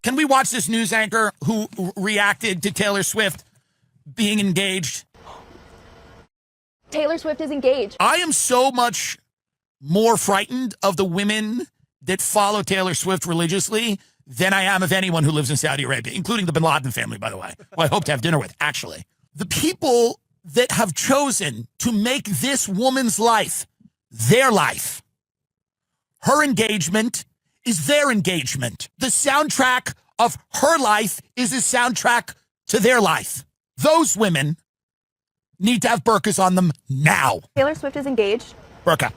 Can we watch this news anchor who reacted to Taylor Swift being engaged? Taylor Swift is engaged. I am so much more frightened of the women that follow Taylor Swift religiously than I am of anyone who lives in Saudi Arabia, including the Bin Laden family, by the way, who I hope to have dinner with, actually. The people that have chosen to make this woman's life their life, her engagement is their engagement. The soundtrack of her life is a soundtrack to their life. Those women need to have burqas on them now. Taylor Swift is engaged. Burqa.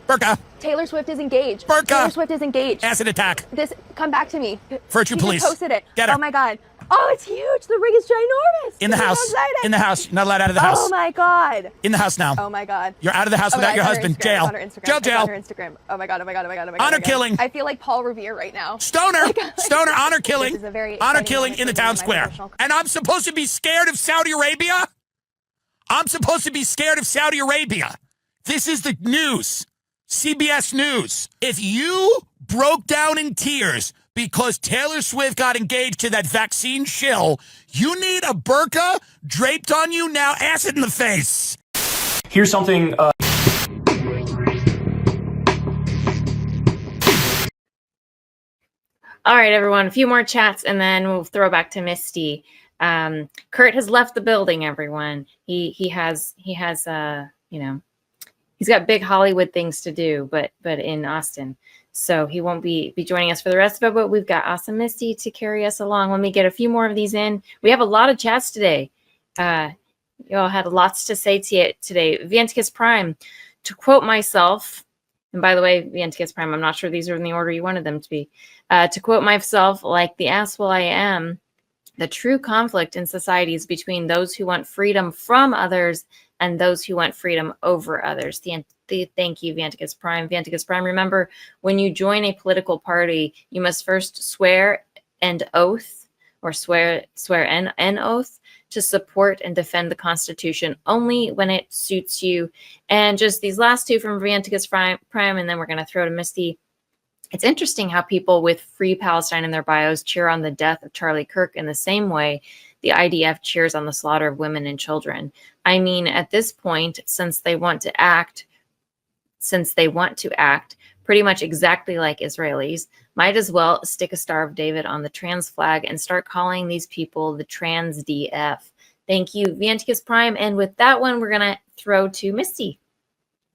Burqa. Taylor Swift is engaged. Burqa. Taylor Swift is engaged. Acid attack. This, come back to me. Virtue She police. just posted it. Get her. Oh my God. Oh, it's huge. The ring is ginormous. In the I'm house. so excited. In the house. You're not allowed out of the house. Oh my God. In the house now. Oh my God. You're out of the house without your husband. Jail. On her Instagram. Jail, jail. On her Instagram. Oh my God. Oh my God. Oh my God. Oh my God. Honor oh my God. killing. I feel like Paul Revere right now. Stoner. Stoner. Honor killing. This is a very Honor exciting killing moment in the for me town in my square. professional- And I'm supposed to be scared of Saudi Arabia? I'm supposed to be scared of Saudi Arabia. This is the news. CBS News. If you broke down in tears because Taylor Swift got engaged to that vaccine shill, you need a burqa draped on you now, acid in the face. Here's something. All right, everyone, a few more chats and then we'll throw back to Misty. Kurt has left the building, everyone. He has he's got big Hollywood things to do, but in Austin. So he won't be joining us for the rest of it, but we've got awesome Misty to carry us along. Let me get a few more of these in. We have a lot of chats today. You all had lots to say today. Vianticus Prime, to quote myself, and by the way, Vianticus Prime, I'm not sure these are in the order you wanted them to be. To quote myself, like the asshole I am, the true conflict in society is between those who want freedom from others and those who want freedom over others. Thank you, Vianticus Prime. Vianticus Prime, remember, when you join a political party, you must first swear and oath, or swear an oath, to support and defend the Constitution only when it suits you. And just these last two from Vianticus Prime, and then we're going to throw to Misty. It's interesting how people with Free Palestine in their bios cheer on the death of Charlie Kirk in the same way the IDF cheers on the slaughter of women and children. I mean, at this point, since they want to act pretty much exactly like Israelis, might as well stick a Star of David on the trans flag and start calling these people the trans DF. Thank you, Vianticus Prime. And with that one, we're going to throw to Misty.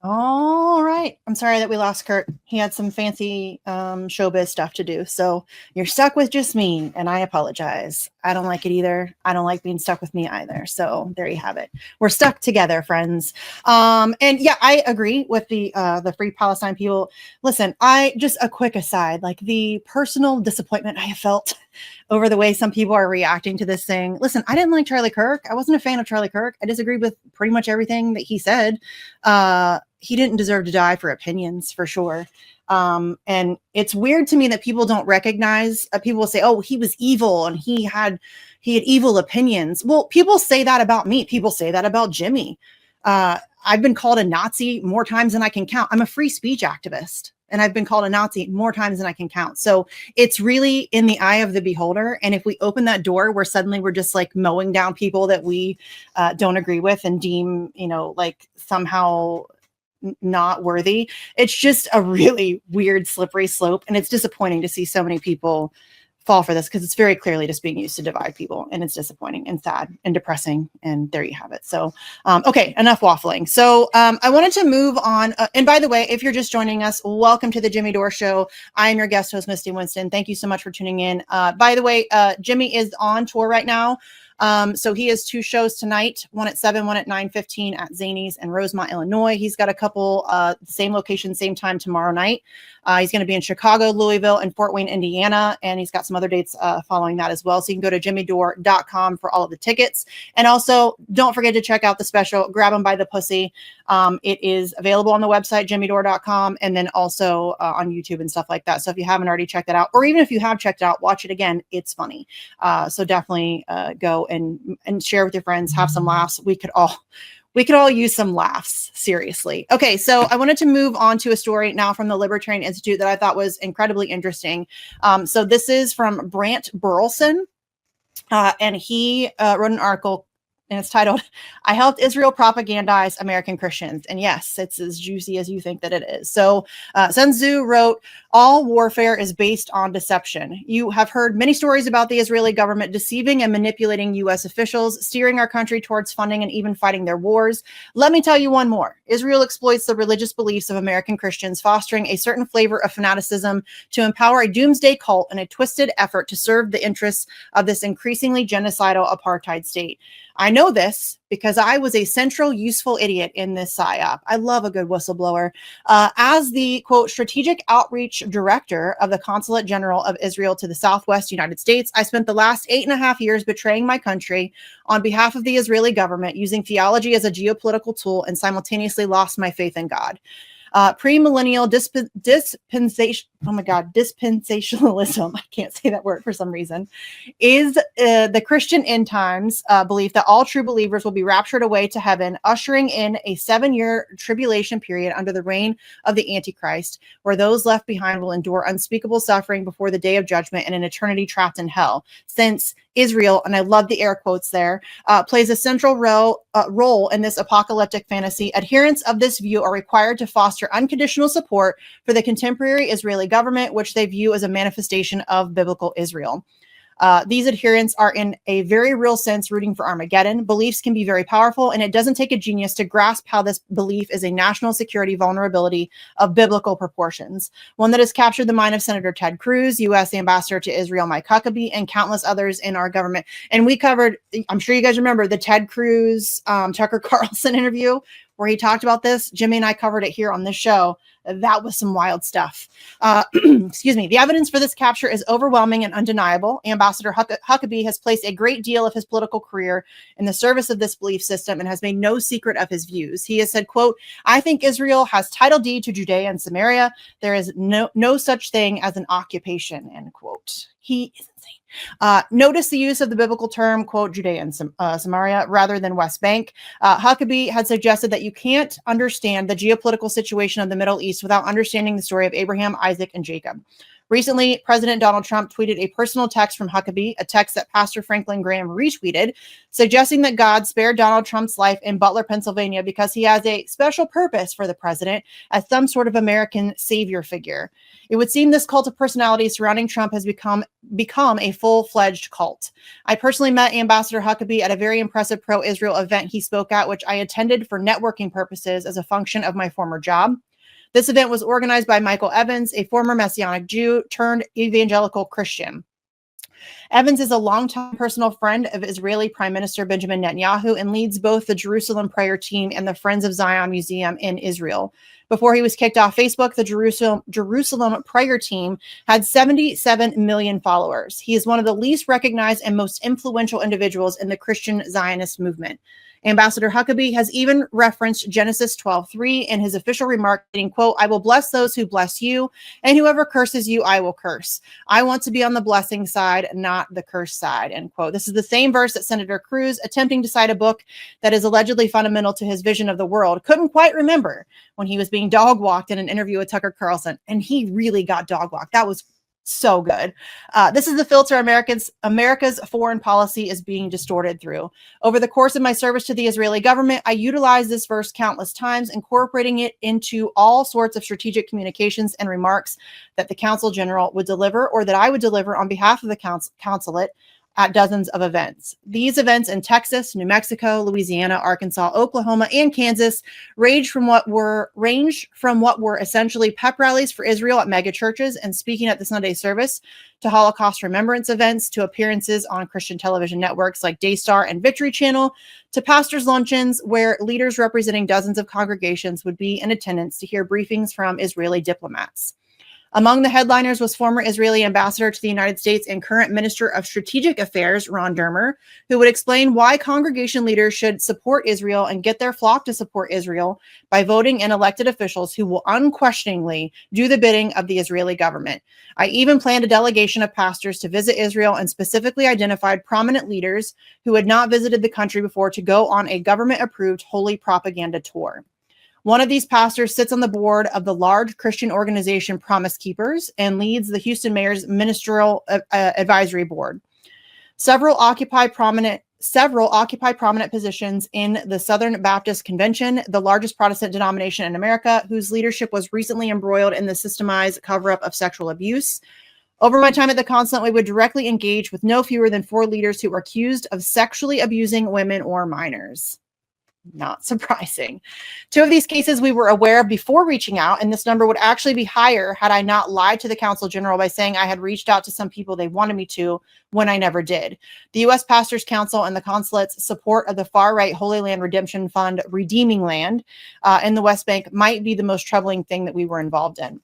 All right. I'm sorry that we lost Kurt. He had some fancy showbiz stuff to do. So you're stuck with just me, and I apologize. I don't like it either. I don't like being stuck with me either. So there you have it. We're stuck together, friends. And yeah, I agree with the Free Palestine people. Listen, just a quick aside, like the personal disappointment I have felt over the way some people are reacting to this thing. Listen, I didn't like Charlie Kirk. I wasn't a fan of Charlie Kirk. I disagreed with pretty much everything that he said. He didn't deserve to die for opinions, for sure. And it's weird to me that people don't recognize, people will say, oh, he was evil and he had evil opinions. Well, people say that about me. People say that about Jimmy. I've been called a Nazi more times than I can count. I'm a free speech activist, and I've been called a Nazi more times than I can count. So it's really in the eye of the beholder. And if we open that door where suddenly we're just like mowing down people that we don't agree with and deem, like somehow not worthy, it's just a really weird, slippery slope. And it's disappointing to see so many people fall for this, because it's very clearly just being used to divide people, and it's disappointing and sad and depressing. And there you have it. So, okay, enough waffling. So I wanted to move on. And by the way, if you're just joining us, welcome to the Jimmy Dore Show. I am your guest host, Misty Winston. Thank you so much for tuning in. By the way, Jimmy is on tour right now. So he has 2 shows tonight, one at 7, one at 9:15 at Zany's in Rosemont, Illinois. He's got a couple, same location, same time tomorrow night. He's going to be in Chicago, Louisville, and Fort Wayne, Indiana. And he's got some other dates following that as well. So you can go to jimmydore.com for all of the tickets. And also, don't forget to check out the special, Grab 'em by the Pussy. It is available on the website, jimmydore.com, and then also on YouTube and stuff like that. So if you haven't already checked it out, or even if you have checked it out, watch it again. It's funny. So definitely go and share with your friends, have some laughs. We could all use some laughs, seriously. Okay, so I wanted to move on to a story now from the Libertarian Institute that I thought was incredibly interesting. So this is from Brant Burleson, and he wrote an article, and it's titled, "I Helped Israel Propagandize American Christians." And yes, it's as juicy as you think that it is. So Sun Tzu wrote, "All warfare is based on deception. You have heard many stories about the Israeli government deceiving and manipulating U.S. officials, steering our country towards funding and even fighting their wars. Let me tell you one more. Israel exploits the religious beliefs of American Christians, fostering a certain flavor of fanaticism to empower a doomsday cult in a twisted effort to serve the interests of this increasingly genocidal apartheid state. I know this because I was a central useful idiot in this PSYOP." I love a good whistleblower. As the, quote, strategic outreach director of the Consulate General of Israel to the Southwest United States, I spent the last 8.5 years betraying my country on behalf of the Israeli government, using theology as a geopolitical tool, and simultaneously lost my faith in God. Premillennial dispensationalism, I can't say that word for some reason, is the Christian end times belief that all true believers will be raptured away to heaven, ushering in a 7-year tribulation period under the reign of the Antichrist, where those left behind will endure unspeakable suffering before the day of judgment and an eternity trapped in hell. Since Israel, and I love the air quotes there, plays a central role in this apocalyptic fantasy, adherents of this view are required to foster unconditional support for the contemporary Israeli government, which they view as a manifestation of biblical Israel. These adherents are in a very real sense rooting for Armageddon. Beliefs can be very powerful, and it doesn't take a genius to grasp how this belief is a national security vulnerability of biblical proportions, one that has captured the mind of Senator Ted Cruz, U.S. Ambassador to Israel Mike Huckabee, and countless others in our government. And we covered, I'm sure you guys remember, the Ted Cruz, Tucker Carlson interview where he talked about this. Jimmy and I covered it here on this show. That was some wild stuff. Excuse me. The evidence for this capture is overwhelming and undeniable. Ambassador Huckabee has placed a great deal of his political career in the service of this belief system and has made no secret of his views. He has said, quote, "I think Israel has title deed to Judea and Samaria. There is no such thing as an occupation," end quote. He is insane. Notice the use of the biblical term, quote, Judea and Samaria rather than West Bank. Huckabee had suggested that you can't understand the geopolitical situation of the Middle East without understanding the story of Abraham, Isaac, and Jacob. Recently, President Donald Trump tweeted a personal text from Huckabee, a text that Pastor Franklin Graham retweeted, suggesting that God spared Donald Trump's life in Butler, Pennsylvania, because he has a special purpose for the president as some sort of American savior figure. It would seem this cult of personality surrounding Trump has become a full-fledged cult. I personally met Ambassador Huckabee at a very impressive pro-Israel event he spoke at, which I attended for networking purposes as a function of my former job. This event was organized by Michael Evans, a former Messianic Jew turned evangelical Christian. Evans is a longtime personal friend of Israeli Prime Minister Benjamin Netanyahu and leads both the Jerusalem Prayer Team and the Friends of Zion Museum in Israel. Before he was kicked off Facebook, the Jerusalem Prayer Team had 77 million followers. He is one of the least recognized and most influential individuals in the Christian Zionist movement. Ambassador Huckabee has even referenced Genesis 12:3 in his official remark, stating, quote, "I will bless those who bless you, and whoever curses you, I will curse. I want to be on the blessing side, not the curse side," end quote. This is the same verse that Senator Cruz, attempting to cite a book that is allegedly fundamental to his vision of the world, couldn't quite remember when he was being dog-walked in an interview with Tucker Carlson. And he really got dog-walked. That was so good. This is the filter America's foreign policy is being distorted through. Over the course of my service to the Israeli government, I utilized this verse countless times, incorporating it into all sorts of strategic communications and remarks that the Consul General would deliver or that I would deliver on behalf of the consulate at dozens of events. These events in Texas, New Mexico, Louisiana, Arkansas, Oklahoma, and Kansas range from what were essentially pep rallies for Israel at mega churches and speaking at the Sunday service, to Holocaust remembrance events, to appearances on Christian television networks like Daystar and Victory Channel, to pastors' luncheons where leaders representing dozens of congregations would be in attendance to hear briefings from Israeli diplomats. Among the headliners was former Israeli ambassador to the United States and current Minister of Strategic Affairs, Ron Dermer, who would explain why congregation leaders should support Israel and get their flock to support Israel by voting in elected officials who will unquestioningly do the bidding of the Israeli government. I even planned a delegation of pastors to visit Israel and specifically identified prominent leaders who had not visited the country before to go on a government-approved holy propaganda tour. One of these pastors sits on the board of the large Christian organization Promise Keepers and leads the Houston Mayor's Ministerial Advisory Board. Several occupy prominent positions in the Southern Baptist Convention, the largest Protestant denomination in America, whose leadership was recently embroiled in the systemized cover-up of sexual abuse. Over my time at the consulate, we would directly engage with no fewer than 4 leaders who were accused of sexually abusing women or minors. Not surprising. 2 of these cases we were aware of before reaching out, and this number would actually be higher had I not lied to the Consul General by saying I had reached out to some people they wanted me to when I never did. The U.S. Pastors Council and the consulate's support of the far-right Holy Land Redemption Fund Redeeming Land in the West Bank might be the most troubling thing that we were involved in.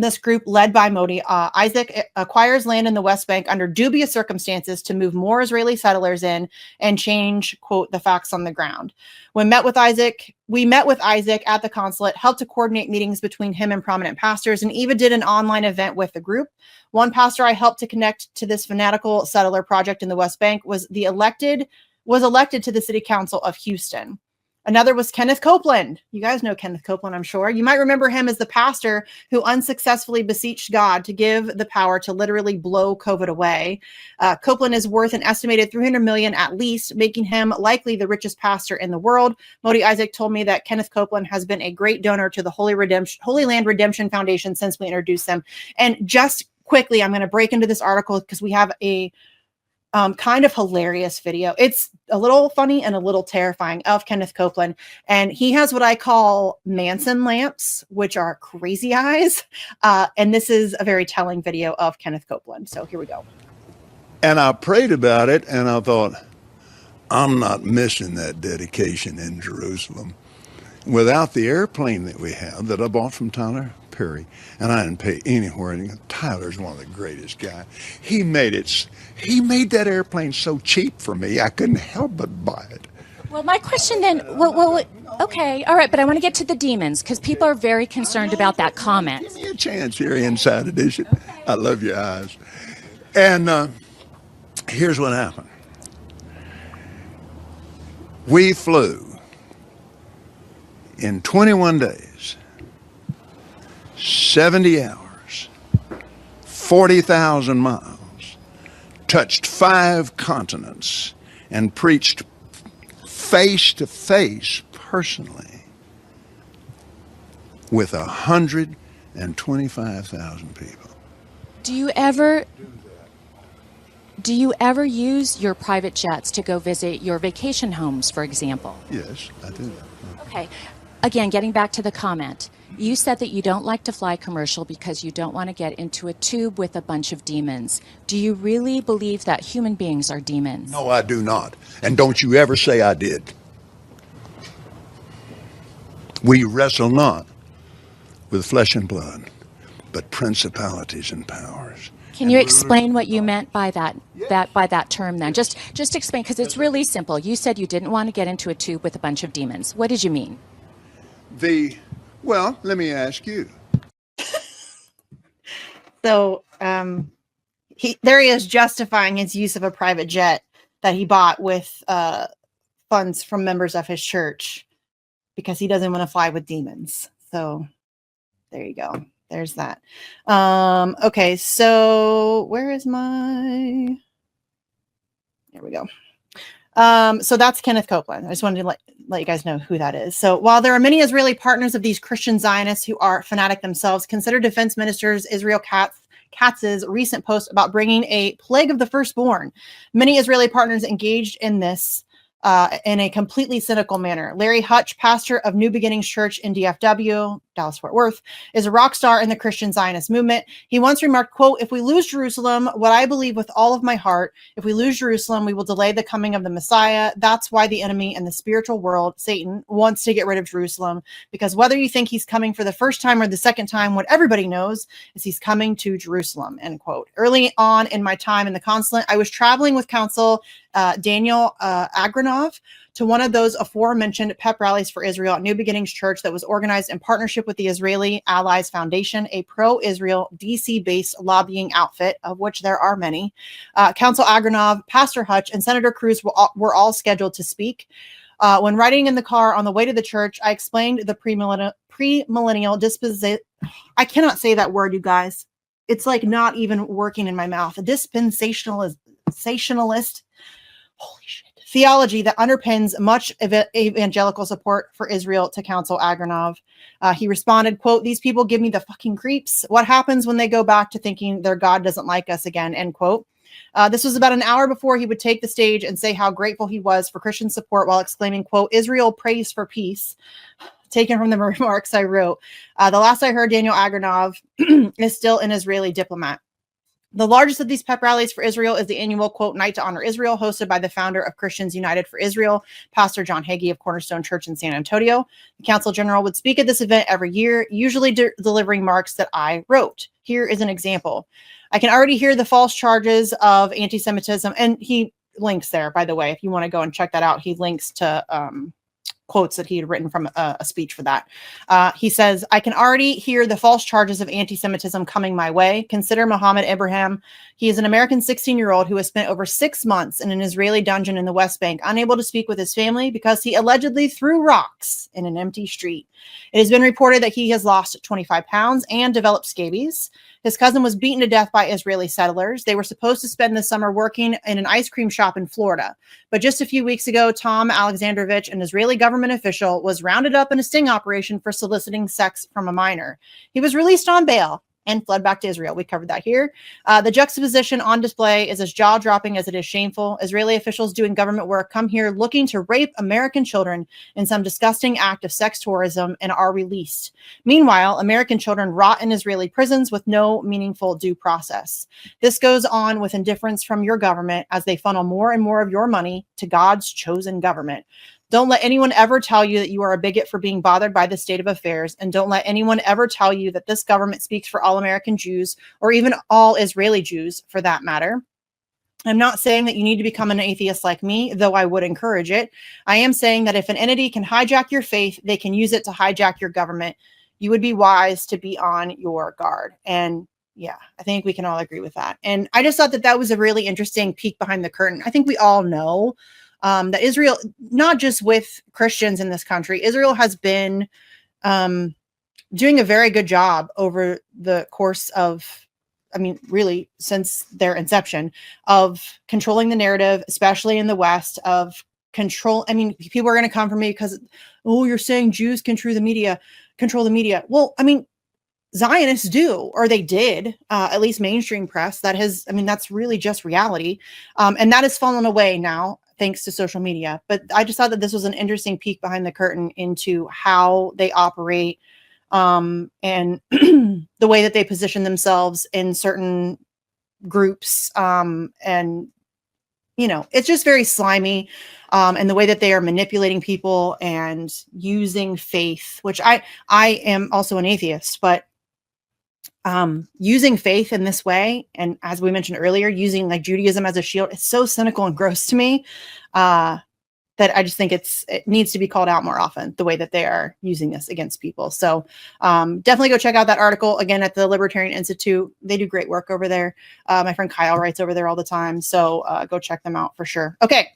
This group, led by Modi Isaac, acquires land in the West Bank under dubious circumstances to move more Israeli settlers in and change, quote, the facts on the ground. We met with Isaac at the consulate, helped to coordinate meetings between him and prominent pastors, and even did an online event with the group. One pastor I helped to connect to this fanatical settler project in the West Bank was elected to the city council of Houston. Another was Kenneth Copeland. You guys know Kenneth Copeland, I'm sure. You might remember him as the pastor who unsuccessfully beseeched God to give the power to literally blow COVID away. Copeland is worth an estimated $300 million at least, making him likely the richest pastor in the world. Modi Isaac told me that Kenneth Copeland has been a great donor to the Holy Land Redemption Foundation since we introduced them. And just quickly, I'm going to break into this article because we have a kind of hilarious video. It's a little funny and a little terrifying of Kenneth Copeland. And he has what I call Manson lamps, which are crazy eyes. And this is a very telling video of Kenneth Copeland. So here we go. And I prayed about it and I thought, I'm not missing that dedication in Jerusalem. Without the airplane that we have that I bought from Tyler Perry, and I didn't pay anywhere. And Tyler's one of the greatest guys. He made that airplane so cheap for me, I couldn't help but buy it. Well, my question then, okay, all right, but I want to get to the demons because people are very concerned about that comment. Give me a chance here, Inside Edition. Okay. I love your eyes. And here's what happened. We flew in 21 days, 70 hours, 40,000 miles, touched 5 continents, and preached face to face personally with 125,000 people. Do you ever use your private jets to go visit your vacation homes, for example? Yes, I do. Okay. Again, getting back to the comment, you said that you don't like to fly commercial because you don't want to get into a tube with a bunch of demons. Do you really believe that human beings are demons? No, I do not. And don't you ever say I did. We wrestle not with flesh and blood, but principalities and powers. Can you explain what you meant by that term then? Just explain, because it's really simple. You said you didn't want to get into a tube with a bunch of demons. What did you mean? Well, let me ask you. So there he is justifying his use of a private jet that he bought with funds from members of his church because he doesn't want to fly with demons. So there you go. There's that. Okay, so where is my... There we go. So that's Kenneth Copeland. I just wanted to let you guys know who that is. So while there are many Israeli partners of these Christian Zionists who are fanatic themselves, consider Defense Minister Israel Katz's recent post about bringing a plague of the firstborn. Many Israeli partners engaged in this in a completely cynical manner. Larry Hutch, pastor of New Beginnings Church in DFW, Dallas-Fort Worth, is a rock star in the Christian Zionist movement. He once remarked, quote, "If we lose Jerusalem, what I believe with all of my heart, if we lose Jerusalem, we will delay the coming of the Messiah. That's why the enemy in the spiritual world, Satan, wants to get rid of Jerusalem, because whether you think he's coming for the first time or the second time, what everybody knows is he's coming to Jerusalem," end quote. Early on in my time in the consulate, I was traveling with Counsel Daniel Agranov to one of those aforementioned pep rallies for Israel at New Beginnings Church that was organized in partnership with the Israeli Allies Foundation, a pro-Israel DC-based lobbying outfit, of which there are many. Counsel Agranov, Pastor Hutch, and Senator Cruz were all scheduled to speak. When riding in the car on the way to the church, I explained the premillennial disposition. I cannot say that word, you guys. It's like not even working in my mouth. A dispensationalist, holy shit, theology that underpins much of evangelical support for Israel to Counsel Agranov. He responded, quote, "These people give me the fucking creeps. What happens when they go back to thinking their God doesn't like us again," end quote. This was about an hour before he would take the stage and say how grateful he was for Christian support while exclaiming, quote, "Israel prays for peace," taken from the remarks I wrote. The last I heard, Daniel Agranov is still an Israeli diplomat. The largest of these pep rallies for Israel is the annual, quote, Night to Honor Israel, hosted by the founder of Christians United for Israel, Pastor John Hagee of Cornerstone Church in San Antonio. The Council General would speak at this event every year, usually delivering remarks that I wrote. Here is an example. "I can already hear the false charges of anti-Semitism," and he links there, by the way, if you want to go and check that out. He links to quotes that he had written from a speech for that. He says, "I can already hear the false charges of anti-Semitism coming my way. Consider Mohammed Ibrahim. He is an American 16-year-old who has spent over 6 months in an Israeli dungeon in the West Bank, unable to speak with his family because he allegedly threw rocks in an empty street. It has been reported that he has lost 25 pounds and developed scabies. His cousin was beaten to death by Israeli settlers. They were supposed to spend the summer working in an ice cream shop in Florida. But just a few weeks ago, Tom Alexandrovich, an Israeli government official, was rounded up in a sting operation for soliciting sex from a minor. He was released on bail and fled back to Israel." We covered that here. The juxtaposition on display is as jaw-dropping as it is shameful. Israeli officials doing government work come here looking to rape American children in some disgusting act of sex tourism and are released. Meanwhile, American children rot in Israeli prisons with no meaningful due process. This goes on with indifference from your government as they funnel more and more of your money to God's chosen government. Don't let anyone ever tell you that you are a bigot for being bothered by the state of affairs, and don't let anyone ever tell you that this government speaks for all American Jews, or even all Israeli Jews for that matter. I'm not saying that you need to become an atheist like me, though I would encourage it. I am saying that if an entity can hijack your faith, they can use it to hijack your government. You would be wise to be on your guard. And yeah, I think we can all agree with that. And I just thought that that was a really interesting peek behind the curtain. I think we all know that Israel, not just with Christians in this country, Israel has been doing a very good job over the course of, I mean, really since their inception, of controlling the narrative, especially in the West, of control. I mean, people are going to come for me because, oh, you're saying Jews control the media. Well, I mean, Zionists do, or they did, at least mainstream press. That has, I mean, that's really just reality. And that has fallen away now, thanks to social media. But I just thought that this was an interesting peek behind the curtain into how they operate, and the way that they position themselves in certain groups. And, you know, it's just very slimy. And the way that they are manipulating people and using faith, which I am also an atheist, but using faith in this way, and as we mentioned earlier, using like Judaism as a shield, it's so cynical and gross to me that I just think it needs to be called out more often, the way that they are using this against people. So definitely go check out that article again at the Libertarian Institute. They do great work over there. My friend Kyle writes over there all the time. So go check them out for sure. Okay.